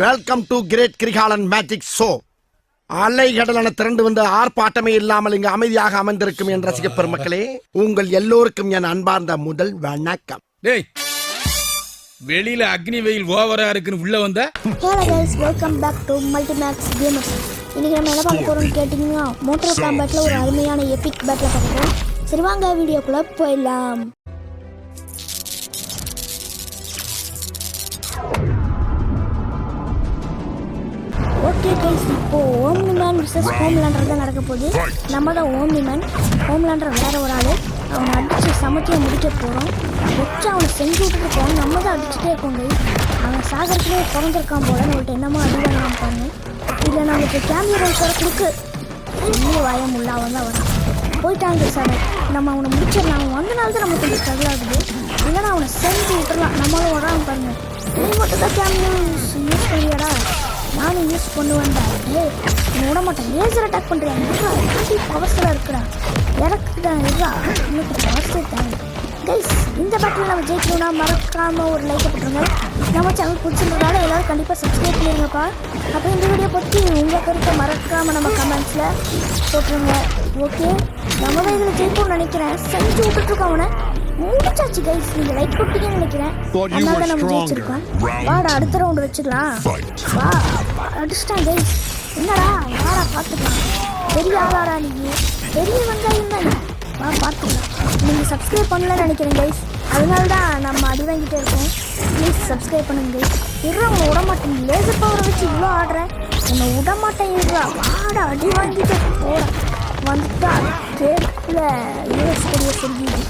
Welcome to great Kirikalan magic show. அலைகடலான திரண்டு வந்து ஆர்ப்பாட்டமே இல்லாமல் இங்கு அமைதியாக அமர்ந்திருக்கும் என் ரசிக பெருமக்களே, உங்கள் எல்லோருக்கும் என் அன்பார்ந்த முதல் வணக்கம். டேய், வெளியில அக்னி வெயில் ஓவரா இருக்குன்னு உள்ள வந்த. Hello guys, welcome back to Multimax Gamers. இன்னைக்கு நம்ம என்ன பார்க்க போறோம்னு கேட்டிங்கன்னா, மோட்டார் காம்பேட்ல ஒரு அருமையான எபிக் பேட்டில் பார்க்க போறோம். சரி வாங்க வீடியோக்குள்ள போயிடலாம். ஓகே கைஸ், இப்போ ஓம்னிமேன் விசஸ் ஹோம்லேண்டர் தான் நடக்க போகுது. நம்ம தான் ஓம்னிமேன், ஹோம்லேண்டர் வேற ஒரு ஆள். அவனை அடித்து சமைக்க முடிக்க போகிறோம். வச்சு அவனை செஞ்சு விட்டுருக்கோம். நம்ம தான் அடிச்சுட்டே இருக்கோம் கைஸ். அவன் சாகரத்துலேயே பிறந்திருக்கான் போல. நம்மள்ட்ட என்னமோ அடிவாங்க பாருங்க. இல்லை நம்மளுக்கு கேமியா ரோல்ஸ் வர கொடுக்கு இன்னும் வாயம் உள்ள அவன் தான் வரும். போயிட்டாங்க சார், நம்ம அவனை முடிச்சிடலாம். அவன் வந்தனால தான் நமக்கு கொஞ்சம் ஸ்ட்ரகிள் ஆகுது. இல்லைன்னா அவனை செஞ்சு விட்டுடலாம். நம்மளும் வரான் பாருங்க. நீ மட்டும் தான் கேமியா யூஸ் பண்ணியாடா? நானும் யூஸ் பண்ணுவேன்டா. நீ விட மாட்டேன். லேசர் அட்டாக் பண்ணுறேன். பவர்ஸில் இருக்கிறா இறக்குதான் இருக்கா. இன்னைக்கு பவர்ஸே தேவை கைஸ். இந்த பேட்டில் நம்ம ஜெயிக்கணும்னா மறக்காமல் ஒரு லைக் போட்டுருங்க. நம்ம சேனல் பிடிச்சிருந்ததால எல்லோரும் கண்டிப்பாக சப்ஸ்கிரைப் பண்ணிடுங்கப்பா. அப்புறம் இந்த வீடியோ பற்றி உங்கள் கருத்தை மறக்காமல் நம்ம கமெண்ட்ஸில் போட்டுருங்க. ஓகே, நம்ம தான் இதில் ஜெயிப்போம்னு நினைக்கிறேன். செஞ்சு விட்டுட்ருக்கோம் அவனை. முடிச்சாச்சு கைஸ். நீங்கள் லைக் போட்டீங்கன்னு நினைக்கிறேன். அதனால தான் நம்ம ஜெயிச்சிருக்கோம். வாடா அடுத்த ரவுண்டு வச்சுக்கலாம். வா அடிச்சிட்டான் கைஸ். என்னடா வாடா பார்த்துக்கலாம். பெரிய ஆளாடா நீ, பெரிய வெங்காயம் தான். வா பார்த்துக்கலாம். நீங்கள் சப்ஸ்கிரைப் பண்ணலன்னு நினைக்கிறேன் கைஸ். அதனால தான் நம்ம அடி வாங்கிட்டே இருக்கோம். ப்ளீஸ் சப்ஸ்கிரைப் பண்ணுங்க கைஸ். இருறா உன்னை விடமாட்டேன். லேசர் பவரை வச்சு இவ்வளோ ஆடுறேன். உன்னை விடமாட்டேன். இருறா வாடா அடி வாங்கிட்டு போட வந்துட்டா. கேட்டில் யூஎஸ் கொடியை சொல்லிடு.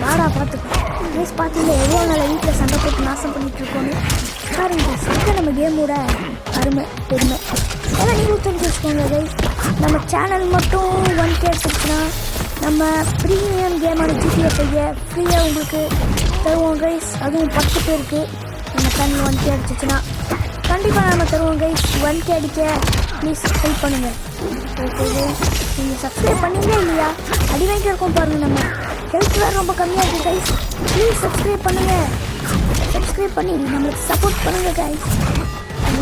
வாடா பார்த்துக்கலாம். ப்ளீஸ் பார்த்தீங்கன்னா எவ்வளோ நாள் வீட்டில் சண்டை போட்டு நாசம் பண்ணிகிட்ருக்கோன்னு பாருங்க. சண்டை நம்ம கேமோட அருமை பெருமை ஏன்னா நீங்களும் தெரிஞ்சு வச்சுக்கோங்க கைஸ். நம்ம சேனல் மட்டும் 1K எடுத்துச்சுன்னா நம்ம ப்ரீமியம் கேமான GTA ஃப்ரீயாக உங்களுக்கு தருவோம் கைஸ். அதுவும் 10 பேருக்கு நம்ம சேனல் 1K அடிச்சிச்சுன்னா கண்டிப்பாக நம்ம தருவோம் கைஸ். 1K அடிக்க ப்ளீஸ் ஹெல்ப் பண்ணுங்கள். ஓகே கைஸ், நீங்கள் சப்ஸ்கிரைப் பண்ணீங்களே இல்லையா? அடி வாங்கிட்டு இருக்கோம் பாருங்கள். நம்ம ஹெல்த் வேறு ரொம்ப கம்மியாக இருக்குது கைஸ். ப்ளீஸ் சப்ஸ்கிரைப் பண்ணுங்கள். சப்ஸ்கிரைப் பண்ணி நம்மளுக்கு சப்போர்ட் பண்ணுங்கள் கைஸ்.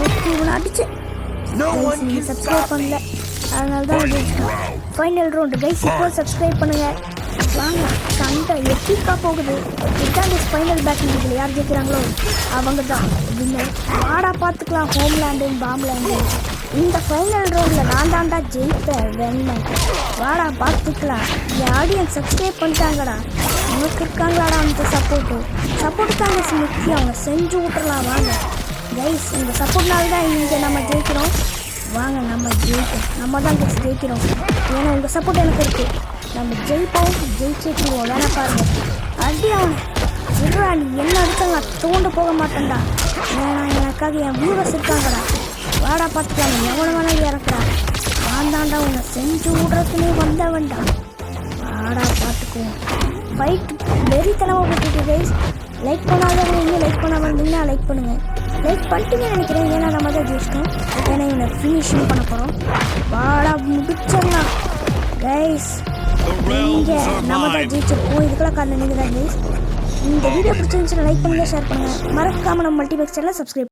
ஓகே, இவனை அடிச்சு நீங்கள் சப்ஸ்கிரைப் பண்ணல, அதனால தான் ஃபைனல் ரவுண்டு கைஸ். இப்போ சப்ஸ்கிரைப் பண்ணுங்கள். வாங்க சண்டை எப்பிக்கா போகுது. இதுதான் ஃபைனல் பேட்டில். இதில் யார் ஜெயிக்கிறாங்களோ அவங்க தான் வின்னர். வாடா பார்த்துக்கலாம். ஹோம்லேண்டு பாம்லேண்டு இந்த ஃபைனல் ரவுண்டில் நான் தாண்டா ஜெயிப்பேன் வெண்ணன். வாடா பார்த்துக்கலாம். என் ஆடியன்ஸ் சப்ஸ்கிரைப் பண்ணிட்டாங்கடா. உனக்கு இருக்காங்களாடா அந்த சப்போர்ட்டுக்காங்க முக்கியம். அவங்க செஞ்சு விட்டுறலாம். வாங்க கைஸ், இந்த சப்போர்ட்னால தான் இங்கே நம்ம ஜெயிக்கிறோம். வாங்க நம்ம ஜெயிப்போம். நம்ம தான் கைஸ் ஜெயிக்கிறோம். ஏன்னா உங்கள் சப்போர்ட் எனக்கு இருக்குது. நம்ம ஜெயிப்போம், ஜெயிச்சிட்டுருவோம். வேணா பாருங்க. அடி அவன் விடுறா. நீ என்ன அடித்தாங்க தோண்டு போக மாட்டேன்டா. ஏன்னா எனக்காக என் வியூவர்ஸ் இருக்காங்கடா. வாடா பார்த்துக்கலாம். எவ்வளோ வேணாலும் இறக்குறா. வாந்தாண்டா உன்னை செஞ்சு விடுறதுனே வந்த வேண்டாம். வாடா பார்த்துக்குவோம். ஃபைட் வெறித்தனமாக போட்டுருக்கு கைஸ். லைக் பண்ணாதவங்க இன்னும் லைக் பண்ணாமல் இருந்தீங்கன்னா லைக் பண்ணுங்கள். லைக் பண்ணிட்டீங்கன்னு நினைக்கிறேன். ஏன்னா நம்ம தான் ஜெயிச்சிட்டோம். ஏன்னா இவனை ஃபினிஷிங் பண்ண போகிறோம். வாடா முடிச்சிடலாம் கைஸ். நீங்கள் நம்ம தான் ஜெயிச்சிருக்கோம். இதுக்கெல்லாம் காரணம் நீங்கள் தான் கைஸ். இந்த வீடியோ பிடிச்சிருந்துச்சுன்னா லைக் பண்ணுங்கள், ஷேர் பண்ணுங்கள். மறக்காமல் நம்ம மல்டிமேக்ஸ் சேனலை சப்ஸ்கிரைப்